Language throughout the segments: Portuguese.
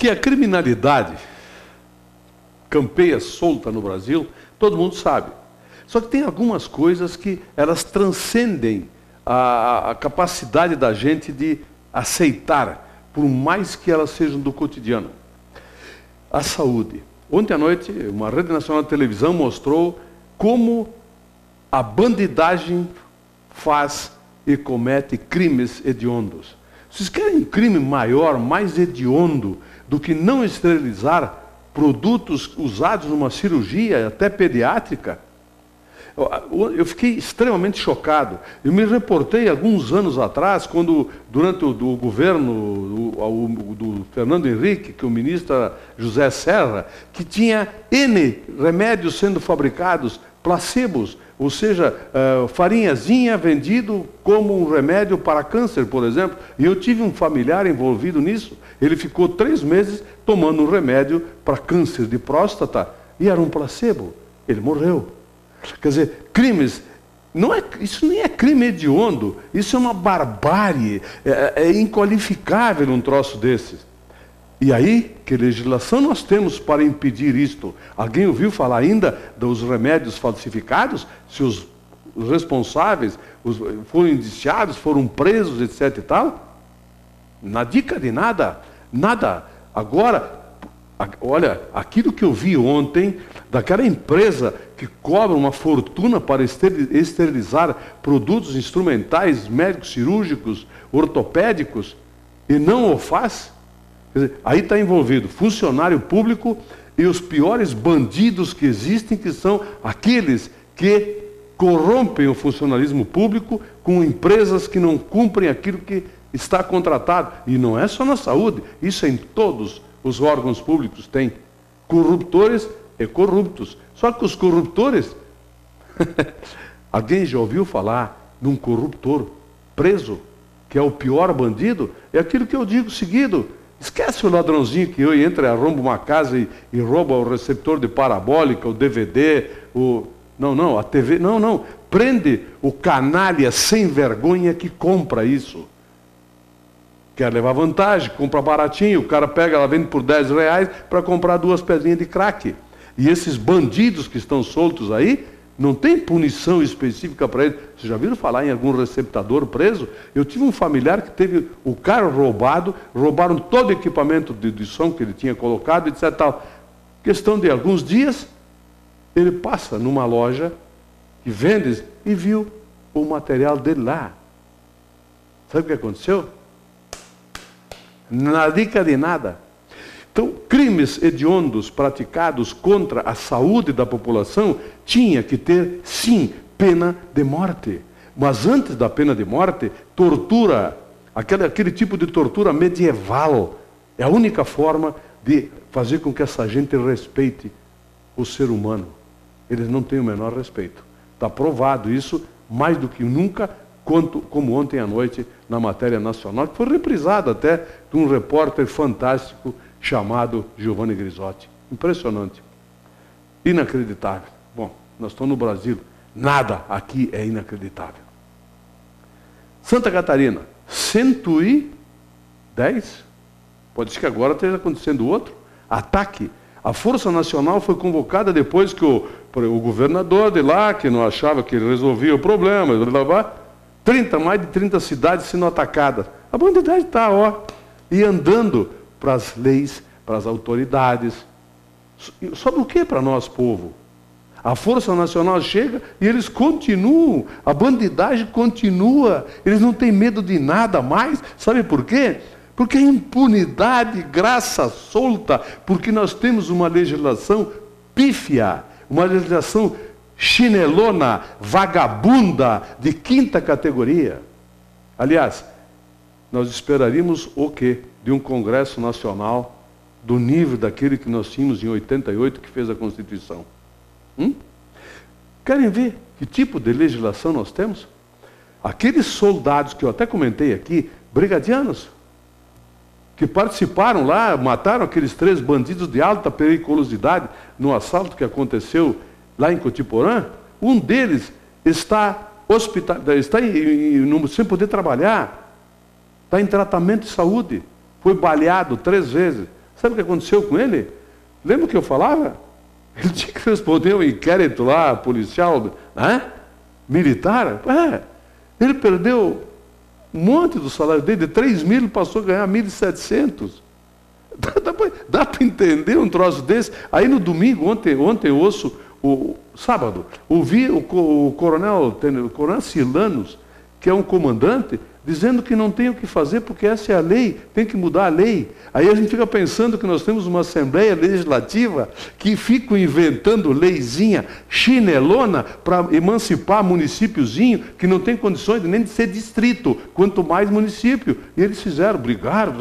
Que a criminalidade campeia solta no Brasil, todo mundo sabe. Só que tem algumas coisas que elas transcendem a capacidade da gente de aceitar, por mais que elas sejam do cotidiano. A saúde. Ontem à noite, uma rede nacional de televisão mostrou como a bandidagem faz e comete crimes hediondos. Vocês querem um crime maior, mais hediondo, do que não esterilizar produtos usados numa cirurgia, até pediátrica? Eu fiquei extremamente chocado. Eu me reportei alguns anos atrás, quando, durante o governo do Fernando Henrique, que o ministro era José Serra, que tinha N remédios sendo fabricados, placebos, ou seja, farinhazinha vendido como um remédio para câncer, por exemplo. E eu tive um familiar envolvido nisso. Ele ficou 3 meses tomando um remédio para câncer de próstata e era um placebo. Ele morreu. Quer dizer, crimes, isso nem é crime hediondo, isso é uma barbárie, é inqualificável um troço desses. E aí, que legislação nós temos para impedir isto? Alguém ouviu falar ainda dos remédios falsificados? Se os responsáveis foram indiciados, foram presos, etc. e tal? Na dica de nada, nada. Agora, olha, aquilo que eu vi ontem, daquela empresa que cobra uma fortuna para esterilizar produtos instrumentais, médicos, cirúrgicos, ortopédicos, e não o faz. Quer dizer, aí está envolvido funcionário público e os piores bandidos que existem, que são aqueles que corrompem o funcionalismo público com empresas que não cumprem aquilo que está contratado. E não é só na saúde, isso é em todos os órgãos públicos tem corruptores e corruptos. Só que os corruptores, alguém já ouviu falar num corruptor preso, que é o pior bandido? É aquilo que eu digo seguido. Esquece o ladrãozinho que entra, arromba uma casa e rouba o receptor de parabólica, o DVD, a TV. Não. Prende o canalha sem vergonha que compra isso. Quer levar vantagem, compra baratinho, o cara pega, ela vende por R$10 para comprar 2 pedrinhas de crack. E esses bandidos que estão soltos aí, não tem punição específica para eles. Vocês já viram falar em algum receptador preso? Eu tive um familiar que teve o carro roubado, roubaram todo o equipamento de som que ele tinha colocado, etc. Tal. Questão de alguns dias, ele passa numa loja que vende e viu o material dele lá. Sabe o que aconteceu? Na dica de nada. Então, crimes hediondos praticados contra a saúde da população tinha que ter, sim, pena de morte. Mas antes da pena de morte, tortura, aquele tipo de tortura medieval, é a única forma de fazer com que essa gente respeite o ser humano. Eles não têm o menor respeito. Está provado isso, mais do que nunca, como ontem à noite, na matéria nacional, que foi reprisada até de um repórter fantástico chamado Giovanni Grisotti. Impressionante. Inacreditável. Bom, nós estamos no Brasil. Nada aqui é inacreditável. Santa Catarina, 110. Pode ser que agora esteja acontecendo outro ataque. A Força Nacional foi convocada depois que o governador de lá, que não achava que ele resolvia o problema, mais de 30 cidades sendo atacadas. A bandidagem está, e andando para as leis, para as autoridades. Sobre o que para nós, povo? A Força Nacional chega e eles continuam, a bandidagem continua, eles não têm medo de nada mais. Sabe por quê? Porque a impunidade, graça solta, porque nós temos uma legislação pífia, uma legislação chinelona, vagabunda, de 5ª categoria. Aliás, nós esperaríamos o quê? De um Congresso Nacional do nível daquele que nós tínhamos em 88, que fez a Constituição. Querem ver que tipo de legislação nós temos? Aqueles soldados que eu até comentei aqui, brigadianos, que participaram lá, mataram aqueles 3 bandidos de alta periculosidade no assalto que aconteceu lá em Cotiporã, um deles está sem poder trabalhar, está em tratamento de saúde, foi baleado 3 vezes. Sabe o que aconteceu com ele? Lembra o que eu falava? Ele tinha que responder um inquérito lá, policial, né? Militar. Ele perdeu um monte do salário dele, de 3 mil ele passou a ganhar 1.700. Dá para entender um troço desse? Aí no domingo, ontem eu ouço, sábado, ouvi o coronel Silanos, que é um comandante, dizendo que não tem o que fazer porque essa é a lei, tem que mudar a lei. Aí a gente fica pensando que nós temos uma Assembleia Legislativa que fica inventando leizinha chinelona para emancipar municípiozinho que não tem condições nem de ser distrito, quanto mais município. E eles brigaram.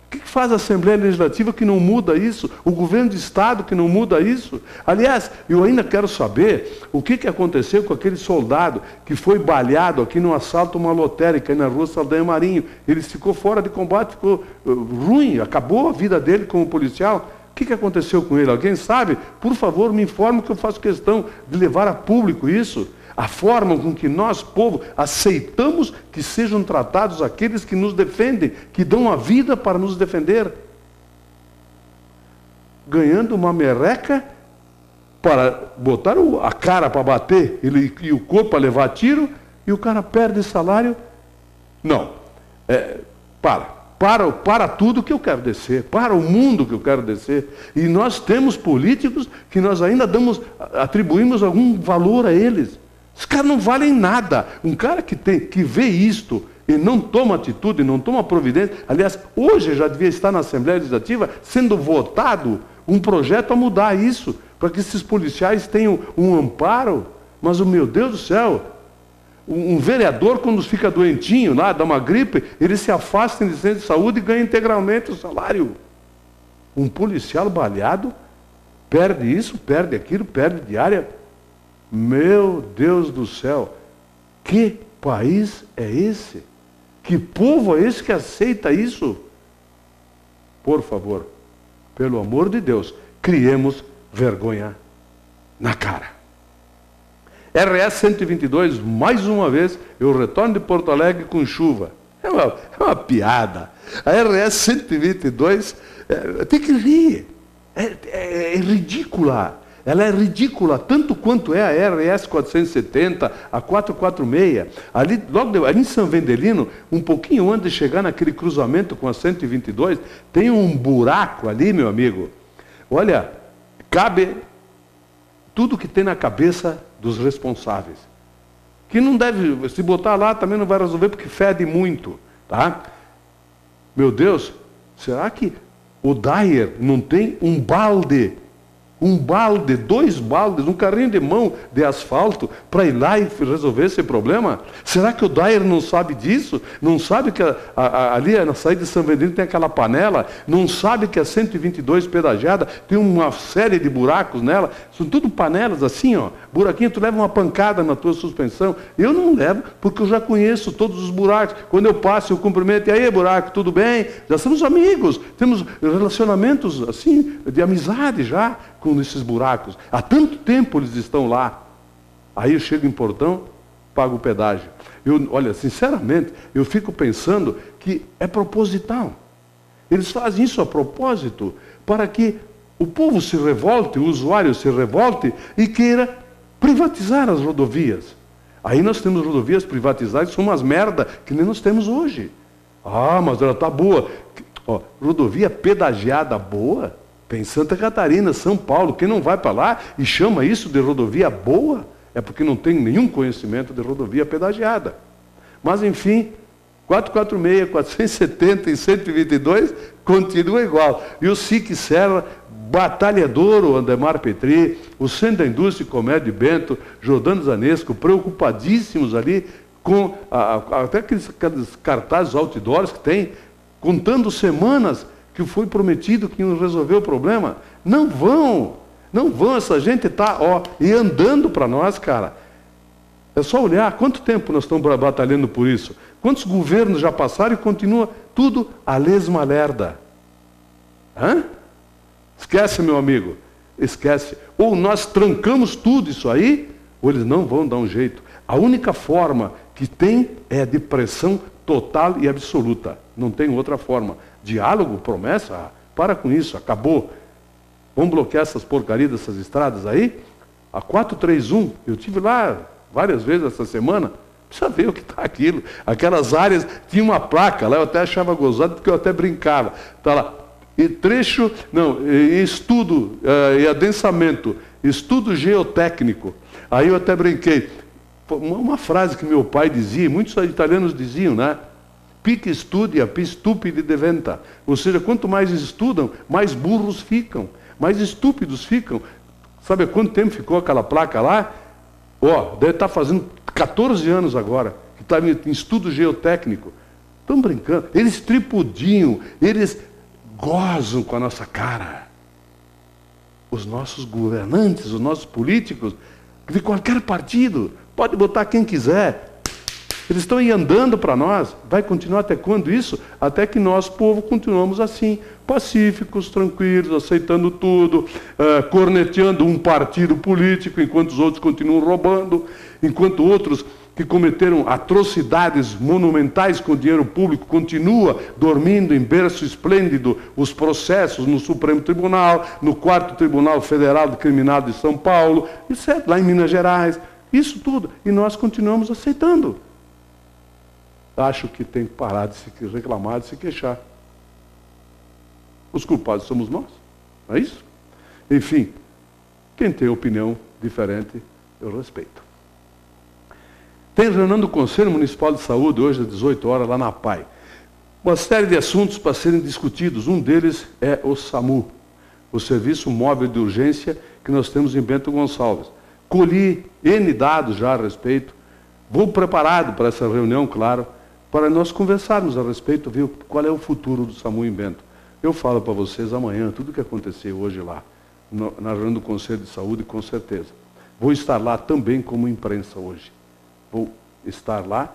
O que faz a Assembleia Legislativa que não muda isso? O governo de Estado que não muda isso? Aliás, eu ainda quero saber o que aconteceu com aquele soldado que foi baleado aqui num assalto a uma lotérica aí na rua Saldanha Marinho. Ele ficou fora de combate, ficou ruim, acabou a vida dele como policial. O que aconteceu com ele? Alguém sabe? Por favor, me informe que eu faço questão de levar a público isso. A forma com que nós, povo, aceitamos que sejam tratados aqueles que nos defendem, que dão a vida para nos defender. Ganhando uma merreca para botar a cara para bater e o corpo para levar tiro, e o cara perde salário. Não. Para tudo que eu quero descer, para o mundo que eu quero descer. E nós temos políticos que nós ainda atribuímos algum valor a eles. Os caras não valem nada. Um cara que vê isto e não toma atitude, não toma providência. Aliás, hoje já devia estar na Assembleia Legislativa sendo votado um projeto a mudar isso, para que esses policiais tenham um amparo. Mas, meu Deus do céu, um vereador, quando fica doentinho, lá, dá uma gripe, ele se afasta em licença de saúde e ganha integralmente o salário. Um policial baleado perde isso, perde aquilo, perde diária. Meu Deus do céu, que país é esse? Que povo é esse que aceita isso? Por favor, pelo amor de Deus, criemos vergonha na cara. RS 122, mais uma vez, eu retorno de Porto Alegre com chuva. É uma piada. A RS 122, tem que rir. É ridícula. Ela é ridícula, tanto quanto é a RS 470, a 446. Ali em São Vendelino, um pouquinho antes de chegar naquele cruzamento com a 122, tem um buraco ali, meu amigo. Olha, cabe tudo que tem na cabeça dos responsáveis. Que não deve, se botar lá também não vai resolver porque fede muito, tá? Meu Deus, será que o Dyer não tem um balde, 2 baldes, um carrinho de mão de asfalto para ir lá e resolver esse problema? Será que o Dyer não sabe disso? Não sabe que ali na saída de São Vendelino tem aquela panela? Não sabe que a 122 pedagiada tem uma série de buracos nela? São tudo panelas assim, ó. Buraquinho, tu leva uma pancada na tua suspensão. Eu não levo, porque eu já conheço todos os buracos. Quando eu passo, eu cumprimento. E aí, buraco, tudo bem? Já somos amigos. Temos relacionamentos, assim, de amizade já com esses buracos. Há tanto tempo eles estão lá. Aí eu chego em Portão, pago o pedágio. Olha, sinceramente, eu fico pensando que é proposital. Eles fazem isso a propósito, para que o povo se revolte, o usuário se revolte e queira privatizar as rodovias. Aí nós temos rodovias privatizadas, são umas merda que nem nós temos hoje. Ah, mas ela está boa. Ó, rodovia pedagiada boa, tem Santa Catarina, São Paulo. Quem não vai para lá e chama isso de rodovia boa, é porque não tem nenhum conhecimento de rodovia pedagiada. Mas, enfim, 446, 470 e 122 continua igual. E o SIC Serra, batalhador, o Andemar Petri, o Centro da Indústria e Comércio de Bento, Jordano Zanesco, preocupadíssimos ali com até aqueles cartazes outdoors que tem, contando semanas que foi prometido que iam resolver o problema. Não vão, essa gente está andando para nós, cara. É só olhar quanto tempo nós estamos batalhando por isso. Quantos governos já passaram e continua tudo a lesma lerda. Hã? Esquece, meu amigo, esquece. Ou nós trancamos tudo isso aí, ou eles não vão dar um jeito. A única forma que tem é de pressão total e absoluta. Não tem outra forma. Diálogo, promessa, Para com isso, acabou. Vamos bloquear essas porcarias dessas estradas aí? A 431, eu tive lá várias vezes essa semana, precisa ver o que está aquilo. Aquelas áreas, tinha uma placa lá, eu até achava gozado, porque eu até brincava. Está lá, estudo e adensamento, estudo geotécnico. Aí eu até brinquei. Uma frase que meu pai dizia, muitos italianos diziam, né? Pique studia, più stupidi diventa. Ou seja, quanto mais estudam, mais burros ficam, mais estúpidos ficam. Sabe há quanto tempo ficou aquela placa lá? Deve estar fazendo 14 anos agora, que está em estudo geotécnico. Estão brincando. Eles tripudiam, eles gozam com a nossa cara. Os nossos governantes, os nossos políticos, de qualquer partido, pode botar quem quiser. Eles estão aí andando para nós. Vai continuar até quando isso? Até que nós, povo, continuamos assim, pacíficos, tranquilos, aceitando tudo, corneteando um partido político, enquanto os outros continuam roubando, enquanto outros que cometeram atrocidades monumentais com dinheiro público continuam dormindo em berço esplêndido os processos no Supremo Tribunal, no 4º Tribunal Federal de Criminal de São Paulo, etc., lá em Minas Gerais, isso tudo. E nós continuamos aceitando. Acho que tem que parar de se reclamar, de se queixar. Os culpados somos nós, não é isso? Enfim, quem tem opinião diferente, eu respeito. Tem reunião do Conselho Municipal de Saúde, hoje às 18 horas, lá na PAI. Uma série de assuntos para serem discutidos. Um deles é o SAMU, o Serviço Móvel de Urgência que nós temos em Bento Gonçalves. Colhi N dados já a respeito. Vou preparado para essa reunião, claro, para nós conversarmos a respeito, ver qual é o futuro do SAMU em Bento. Eu falo para vocês amanhã tudo o que aconteceu hoje lá, na reunião do Conselho de Saúde, com certeza. Vou estar lá também como imprensa hoje. Vou estar lá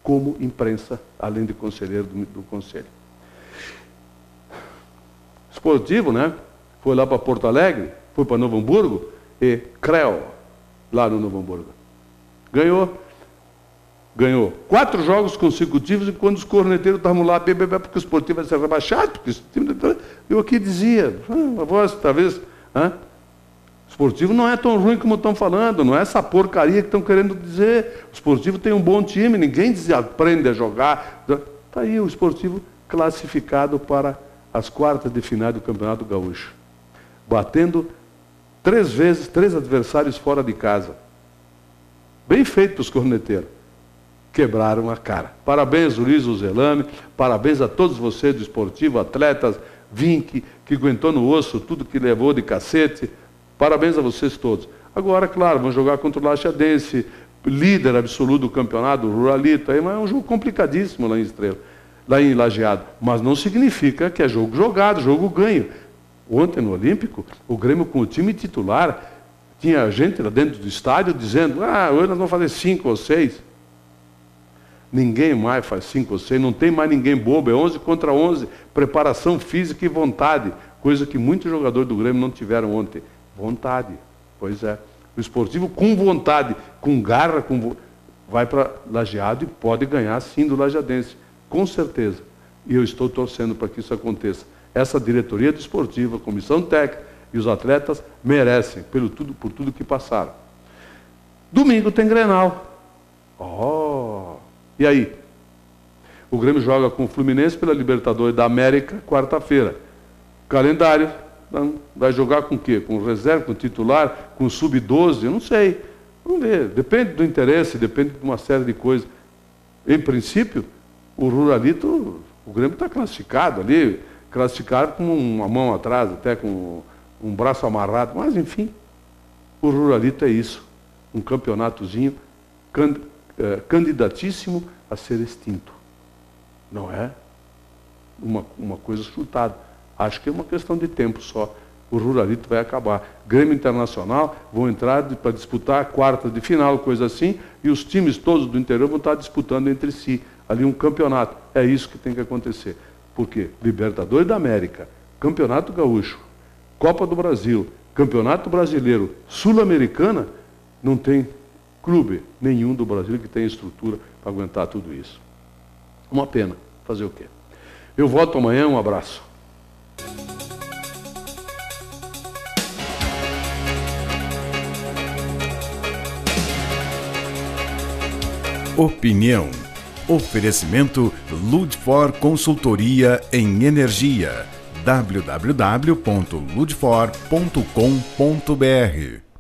como imprensa, além de conselheiro do Conselho. Esportivo, né? Foi lá para Porto Alegre, foi para Novo Hamburgo, e CREO, lá no Novo Hamburgo. Ganhou 4 jogos consecutivos, e quando os corneteiros estavam lá, porque o Esportivo vai ser rebaixado, porque eu aqui dizia, a voz, talvez, o Esportivo não é tão ruim como estão falando, não é essa porcaria que estão querendo dizer. O Esportivo tem um bom time, ninguém diz aprende a jogar. Está aí o Esportivo classificado para as quartas de final do Campeonato Gaúcho, batendo 3 adversários fora de casa. Bem feito os corneteiros. Quebraram a cara. Parabéns, Luiz Uzelame, parabéns a todos vocês do Esportivo, atletas, Vink, que aguentou no osso tudo que levou de cacete. Parabéns a vocês todos. Agora, claro, vão jogar contra o Lajadense, líder absoluto do campeonato, o Ruralito, aí, mas é um jogo complicadíssimo lá em Estrela, lá em Lajeado. Mas não significa que é jogo jogado, jogo ganho. Ontem no Olímpico, o Grêmio com o time titular, tinha gente lá dentro do estádio dizendo, hoje nós vamos fazer 5 ou 6. Ninguém mais faz 5 ou 6, não tem mais ninguém bobo, é 11 contra 11, preparação física e vontade, coisa que muitos jogadores do Grêmio não tiveram ontem. Vontade, pois é. O Esportivo com vontade, com garra, vai para Lajeado e pode ganhar sim do Lajadense, com certeza. E eu estou torcendo para que isso aconteça. Essa diretoria do Esportivo, a comissão técnica e os atletas merecem, por tudo que passaram. Domingo tem Grenal. E aí? O Grêmio joga com o Fluminense pela Libertadores da América, quarta-feira. Calendário, vai jogar com o quê? Com reserva, com titular, com sub-12? Eu não sei. Vamos ver. Depende do interesse, depende de uma série de coisas. Em princípio, o Ruralito, o Grêmio está classificado ali, classificado com uma mão atrás, até com um braço amarrado. Mas, enfim, o Ruralito é isso. Um campeonatozinho candidatíssimo a ser extinto. Não é uma coisa chutada. Acho que é uma questão de tempo só. O Ruralito vai acabar. Grêmio Internacional vão entrar para disputar a quarta de final, coisa assim, e os times todos do interior vão estar disputando entre si ali um campeonato. É isso que tem que acontecer. Por quê? Libertadores da América, Campeonato Gaúcho, Copa do Brasil, Campeonato Brasileiro, Sul-Americana, não tem clube nenhum do Brasil que tenha estrutura para aguentar tudo isso. Uma pena. Fazer o quê? Eu volto amanhã, um abraço. opinião. Oferecimento Ludfor Consultoria em Energia. www.ludfor.com.br